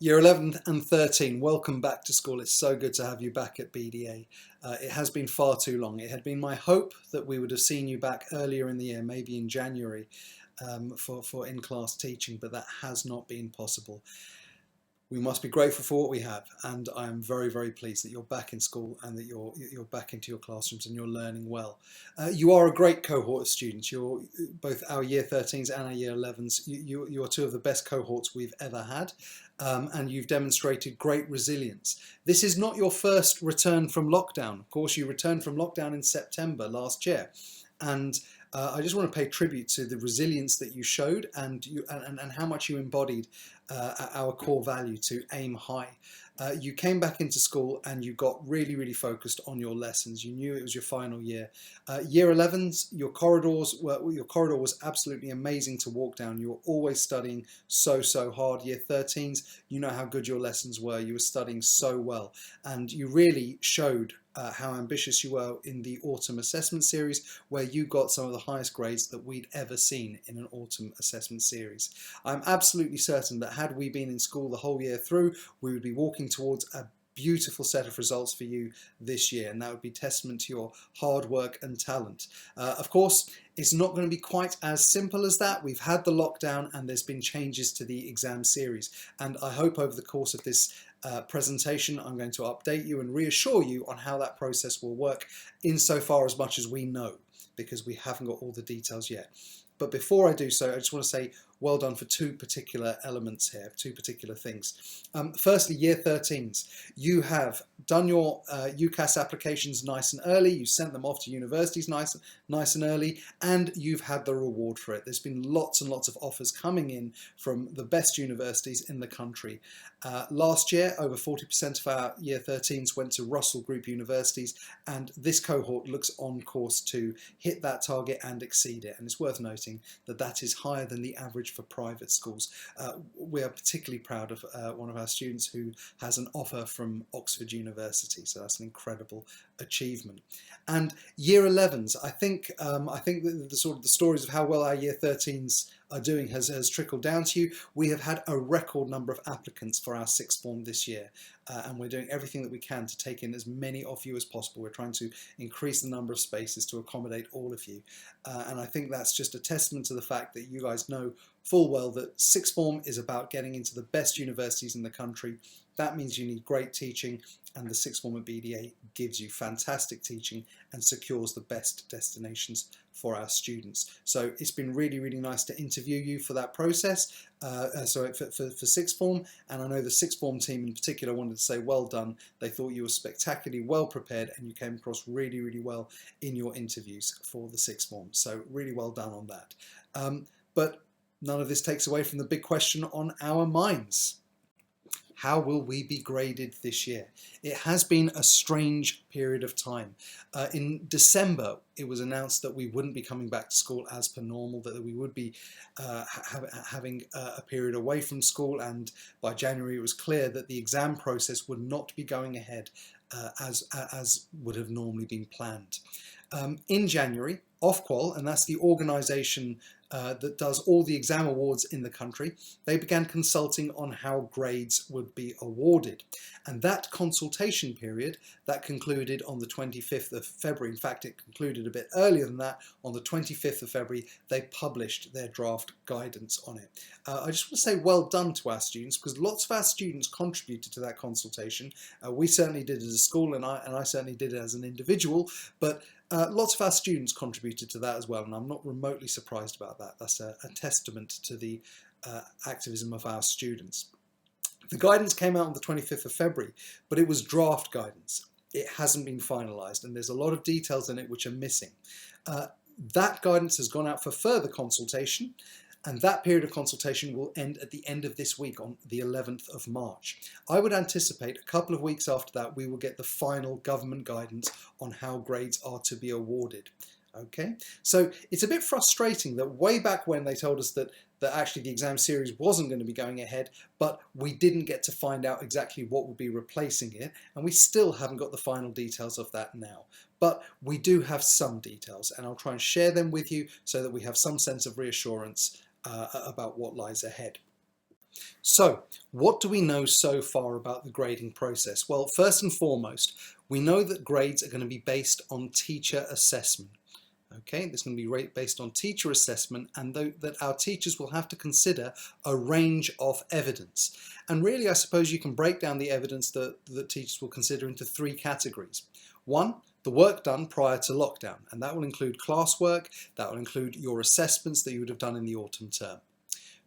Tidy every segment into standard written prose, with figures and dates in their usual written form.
Year 11 and 13, welcome back to school. It's so good to have you back at BDA. It has been far too long. It had been my hope that we would have seen you back earlier in the year, maybe in January, for in-class teaching, but that has not been possible. We must be grateful for what we have, and I am very, very pleased that you're back in school and that you're back into your classrooms and you're learning well. You are a great cohort of students. You're both our Year 13s and our Year 11s. You are two of the best cohorts we've ever had, and you've demonstrated great resilience. This is not your first return from lockdown. Of course, you returned from lockdown in September last year, and I just want to pay tribute to the resilience that you showed and how much you embodied our core value to aim high. You came back into school and you got really, really focused on your lessons. You knew it was your final year. Year 11s, your corridor was absolutely amazing to walk down. You were always studying so hard. Year 13s, you know how good your lessons were. You were studying so well, and you really showed how ambitious you were in the autumn assessment series, where you got some of the highest grades that we'd ever seen in an autumn assessment series. I'm absolutely certain that had we been in school the whole year through, we would be walking towards a beautiful set of results for you this year, and that would be testament to your hard work and talent. Of course, it's not going to be quite as simple as that. We've had the lockdown and there's been changes to the exam series, and I hope over the course of this presentation I'm going to update you and reassure you on how that process will work insofar as much as we know, because we haven't got all the details yet. But before I do so, I just want to say well done for two particular elements here, two particular things. Firstly, Year 13s. You have done your UCAS applications nice and early, you sent them off to universities nice and early, and you've had the reward for it. There's been lots and lots of offers coming in from the best universities in the country. Last year, over 40% of our Year 13s went to Russell Group universities, and this cohort looks on course to hit that target and exceed it. And it's worth noting that that is higher than the average for private schools. We are particularly proud of one of our students who has an offer from Oxford University, so that's an incredible achievement. And Year 11s, I think the sort of the stories of how well our Year 13s are doing has trickled down to you. We have had a record number of applicants for our sixth form this year, and we're doing everything that we can to take in as many of you as possible. We're trying to increase the number of spaces to accommodate all of you, and I think that's just a testament to the fact that you guys know full well that sixth form is about getting into the best universities in the country. That means you need great teaching, and the sixth form at BDA gives you fantastic teaching and secures the best destinations for our students. So it's been really, really nice to interview you for that process, for sixth form, and I know the sixth form team in particular wanted to say well done. They thought you were spectacularly well prepared and you came across really, really well in your interviews for the sixth form. So really well done on that. But none of this takes away from the big question on our minds. How will we be graded this year? It has been a strange period of time. In December, it was announced that we wouldn't be coming back to school as per normal, that we would be having a period away from school, and by January it was clear that the exam process would not be going ahead as would have normally been planned. In January, Ofqual, and that's the organisation that does all the exam awards in the country, they began consulting on how grades would be awarded. And that consultation period, that concluded on the 25th of February. In fact, it concluded a bit earlier than that. On the 25th of February, they published their draft guidance on it. I just want to say well done to our students, because lots of our students contributed to that consultation. We certainly did as a school, and I certainly did it as an individual, but lots of our students contributed to that as well, and I'm not remotely surprised about that. That's a testament to the activism of our students. The guidance came out on the 25th of February, but it was draft guidance. It hasn't been finalised, and there's a lot of details in it which are missing. That guidance has gone out for further consultation, and that period of consultation will end at the end of this week on the 11th of March. I would anticipate a couple of weeks after that we will get the final government guidance on how grades are to be awarded. Okay, so it's a bit frustrating that way back when they told us that actually the exam series wasn't going to be going ahead, but we didn't get to find out exactly what would be replacing it, and we still haven't got the final details of that now. But we do have some details, and I'll try and share them with you so that we have some sense of reassurance about what lies ahead. So, what do we know so far about the grading process? Well, first and foremost, we know that grades are going to be based on teacher assessment. Okay, this is going to be based on teacher assessment, and that our teachers will have to consider a range of evidence. And really, I suppose you can break down the evidence that teachers will consider into three categories. One, the work done prior to lockdown, and that will include classwork, that will include your assessments that you would have done in the autumn term.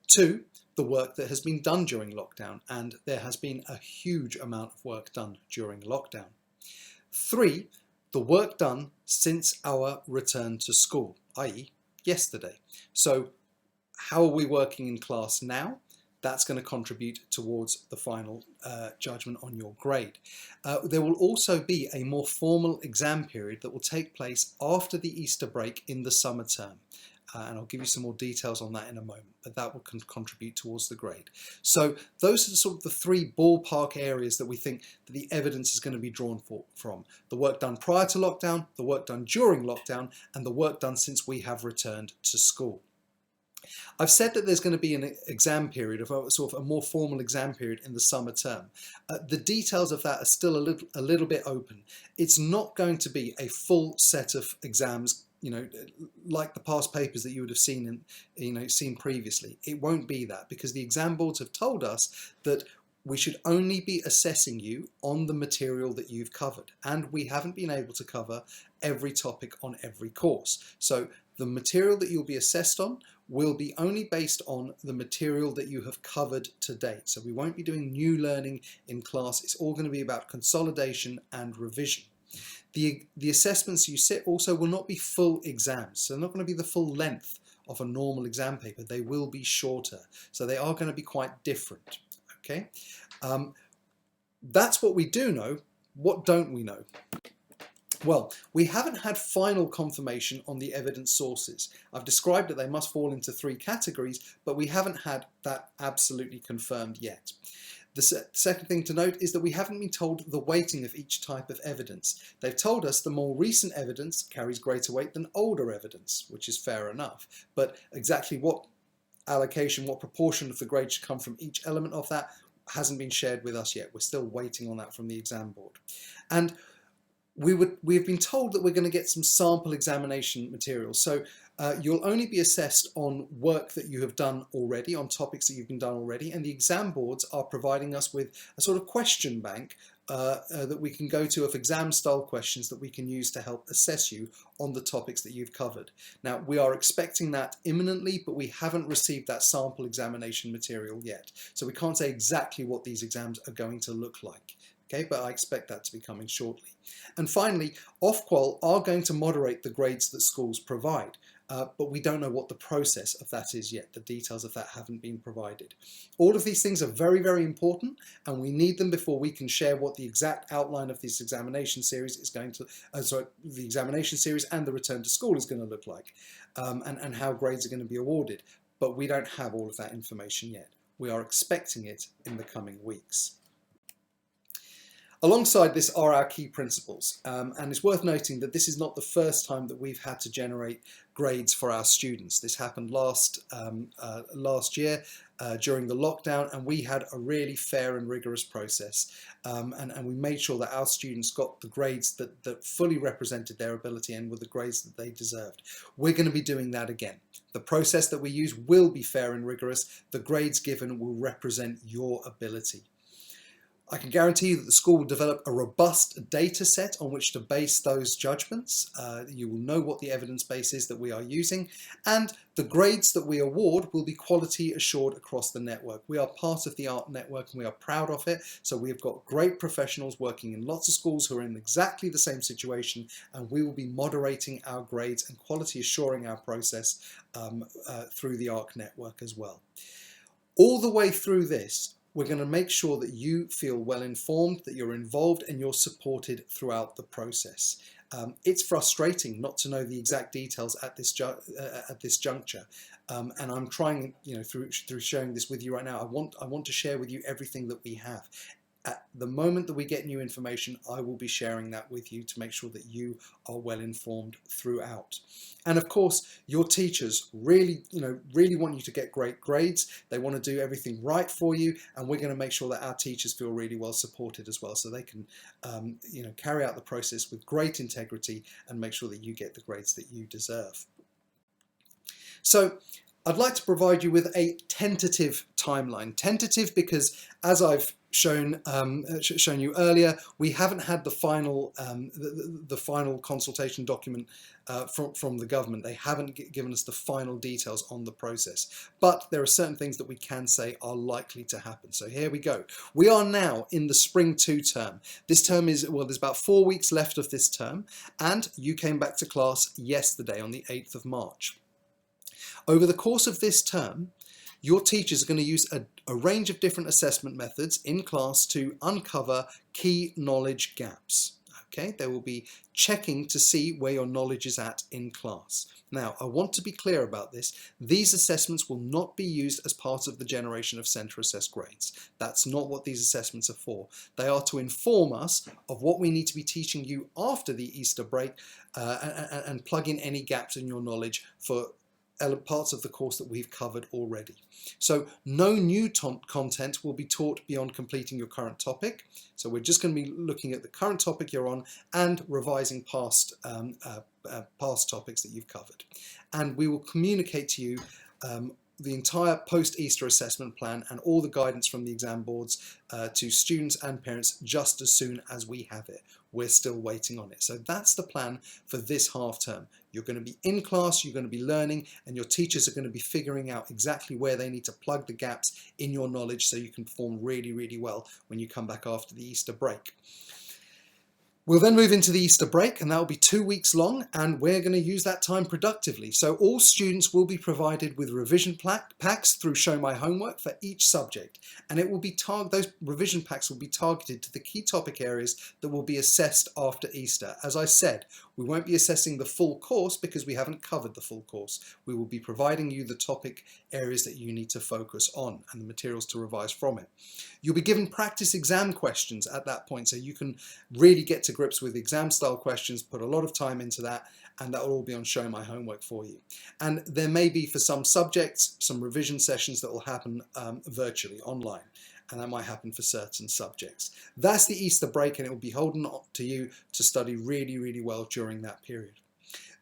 Two, the work that has been done during lockdown, and there has been a huge amount of work done during lockdown. Three, the work done since our return to school, i.e. yesterday. So how are we working in class now? That's going to contribute towards the final judgment on your grade. There will also be a more formal exam period that will take place after the Easter break in the summer term. And I'll give you some more details on that in a moment, but that will contribute towards the grade. So those are sort of the three ballpark areas that we think that the evidence is going to be drawn from. The work done prior to lockdown, the work done during lockdown, and the work done since we have returned to school. I've said that there's going to be an exam period, of sort of a more formal exam period in the summer term. The details of that are still a little bit open. It's not going to be a full set of exams, like the past papers that you would have seen seen previously. It won't be that, because the exam boards have told us that we should only be assessing you on the material that you've covered, and we haven't been able to cover every topic on every course. So the material that you'll be assessed on will be only based on the material that you have covered to date. So we won't be doing new learning in class. It's all going to be about consolidation and revision. The assessments you sit also will not be full exams, so they're not going to be the full length of a normal exam paper. They will be shorter, so they are going to be quite different. Okay, that's what we do know. What don't we know? Well, we haven't had final confirmation on the evidence sources. I've described that they must fall into three categories, but we haven't had that absolutely confirmed yet. The second thing to note is that we haven't been told the weighting of each type of evidence. They've told us the more recent evidence carries greater weight than older evidence, which is fair enough. But exactly what allocation, what proportion of the grade should come from each element of that hasn't been shared with us yet. We're still waiting on that from the exam board. And we've been told that we're going to get some sample examination material. So you'll only be assessed on work that you have done already, on topics that you've been done already, and the exam boards are providing us with a sort of question bank that we can go to of exam style questions that we can use to help assess you on the topics that you've covered. Now, we are expecting that imminently, but we haven't received that sample examination material yet. So we can't say exactly what these exams are going to look like. Okay, but I expect that to be coming shortly. And finally, Ofqual are going to moderate the grades that schools provide, but we don't know what the process of that is yet. The details of that haven't been provided. All of these things are very, very important, and we need them before we can share what the exact outline of this examination series is going to, the examination series and the return to school is going to look like, and how grades are going to be awarded. But we don't have all of that information yet. We are expecting it in the coming weeks. Alongside this are our key principles, and it's worth noting that this is not the first time that we've had to generate grades for our students. This happened last year during the lockdown, and we had a really fair and rigorous process, and we made sure that our students got the grades that fully represented their ability and were the grades that they deserved. We're going to be doing that again. The process that we use will be fair and rigorous. The grades given will represent your ability. I can guarantee you that the school will develop a robust data set on which to base those judgments. You will know what the evidence base is that we are using, and the grades that we award will be quality assured across the network. We are part of the ARC network and we are proud of it, so we've got great professionals working in lots of schools who are in exactly the same situation, and we will be moderating our grades and quality assuring our process through the ARC network as well. All the way through this, we're going to make sure that you feel well informed, that you're involved and you're supported throughout the process. It's frustrating not to know the exact details at this juncture, and I'm trying, through sharing this with you right now. I want to share with you everything that we have. At the moment that we get new information, I will be sharing that with you to make sure that you are well informed throughout. And of course, your teachers really want you to get great grades. They want to do everything right for you, and we're going to make sure that our teachers feel really well supported as well, so they can carry out the process with great integrity and make sure that you get the grades that you deserve. So I'd like to provide you with a tentative timeline. Tentative because, as I've shown you earlier, we haven't had the final consultation document from the government. They haven't given us the final details on the process, but there are certain things that we can say are likely to happen. So here we go. We are now in the Spring 2 term. This term is, well, there's about 4 weeks left of this term, and you came back to class yesterday on the 8th of March. Over the course of this term, your teachers are going to use a range of different assessment methods in class to uncover key knowledge gaps. Okay, they will be checking to see where your knowledge is at in class. Now, I want to be clear about this. These assessments will not be used as part of the generation of centre assessed grades. That's not what these assessments are for. They are to inform us of what we need to be teaching you after the Easter break and plug in any gaps in your knowledge for parts of the course that we've covered already. So no new content will be taught beyond completing your current topic. So we're just going to be looking at the current topic you're on and revising past topics that you've covered. And we will communicate to you the entire post-Easter assessment plan and all the guidance from the exam boards to students and parents just as soon as we have it. We're still waiting on it. So that's the plan for this half term. You're going to be in class, you're going to be learning, and your teachers are going to be figuring out exactly where they need to plug the gaps in your knowledge so you can perform really, really well when you come back after the Easter break. We'll then move into the Easter break, and that will be 2 weeks long, and we're going to use that time productively. So all students will be provided with revision packs through Show My Homework for each subject, and it will be those revision packs will be targeted to the key topic areas that will be assessed after Easter. As I said, we won't be assessing the full course because we haven't covered the full course. We will be providing you the topic areas that you need to focus on and the materials to revise from it. You'll be given practice exam questions at that point, so you can really get to grips with exam style questions, put a lot of time into that, and that will all be on Show My Homework for you. And there may be, for some subjects, some revision sessions that will happen virtually, online, and that might happen for certain subjects. That's the Easter break, and it will be holding on to you to study really, really well during that period.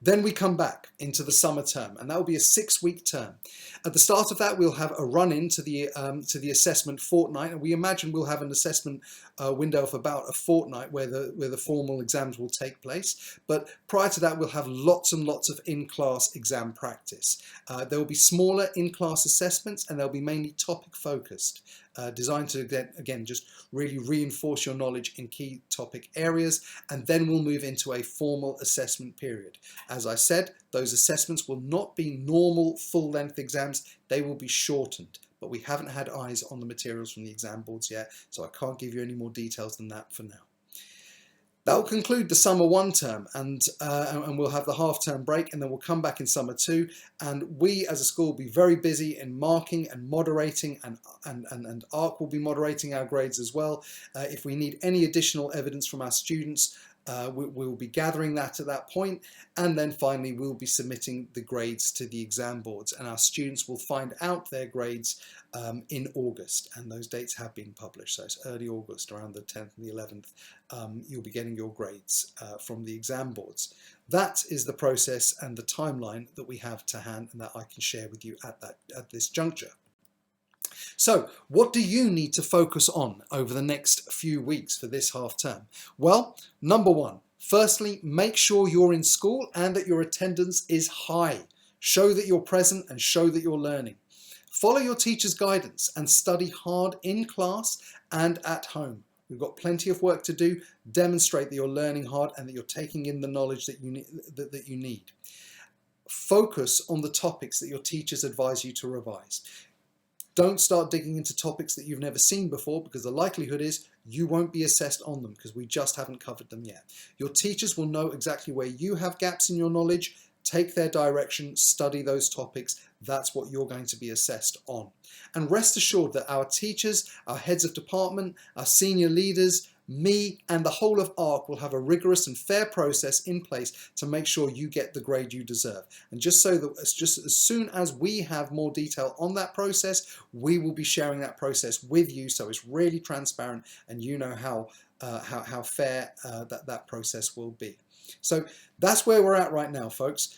Then we come back into the summer term, and that will be a 6-week term. At the start of that, we'll have a run-in to the assessment fortnight, and we imagine we'll have an assessment window of about a fortnight where the formal exams will take place. But prior to that, we'll have lots and lots of in-class exam practice. There will be smaller in-class assessments, and they'll be mainly topic-focused. Designed to, again, just really reinforce your knowledge in key topic areas, and then we'll move into a formal assessment period. As I said, those assessments will not be normal full-length exams, they will be shortened, but we haven't had eyes on the materials from the exam boards yet, so I can't give you any more details than that for now. That will conclude the summer 1 term, and we'll have the half-term break, and then we'll come back in summer 2, and we as a school will be very busy in marking and moderating, and ARC will be moderating our grades as well. If we need any additional evidence from our students, we will be gathering that at that point, and then finally we'll be submitting the grades to the exam boards, and our students will find out their grades in August, and those dates have been published, so it's early August, around the 10th and the 11th, you'll be getting your grades from the exam boards. That is the process and the timeline that we have to hand and that I can share with you at this juncture. So what do you need to focus on over the next few weeks for this half term? Well, number 1, firstly, make sure you're in school and that your attendance is high. Show that you're present and show that you're learning. Follow your teacher's guidance and study hard in class and at home. We've got plenty of work to do. Demonstrate that you're learning hard and that you're taking in the knowledge that you need. Focus on the topics that your teachers advise you to revise. Don't start digging into topics that you've never seen before, because the likelihood is you won't be assessed on them because we just haven't covered them yet. Your teachers will know exactly where you have gaps in your knowledge. take their direction, study those topics. That's what you're going to be assessed on. And rest assured that our teachers, our heads of department, our senior leaders, me and the whole of ARC will have a rigorous and fair process in place to make sure you get the grade you deserve. And just as soon as we have more detail on that process, we will be sharing that process with you, so it's really transparent and you know how fair that process will be. So that's where we're at right now, folks.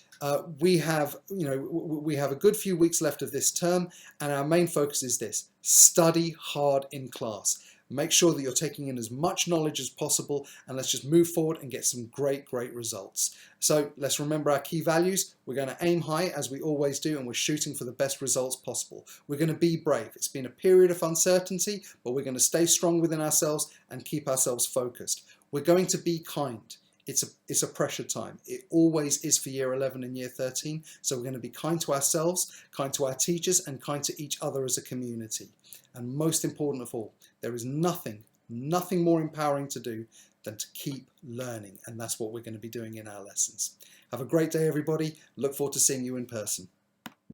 We have a good few weeks left of this term, and our main focus is this: study hard in class. Make sure that you're taking in as much knowledge as possible, and let's just move forward and get some great results. So let's remember our key values. We're going to aim high, as we always do, and we're shooting for the best results possible. We're going to be brave. It's been a period of uncertainty, but we're going to stay strong within ourselves and keep ourselves focused. We're going to be kind. It's a pressure time. It always is for year 11 and year 13. So we're going to be kind to ourselves, kind to our teachers, and kind to each other as a community. And most important of all, there is nothing more empowering to do than to keep learning. And that's what we're going to be doing in our lessons. Have a great day, everybody. Look forward to seeing you in person.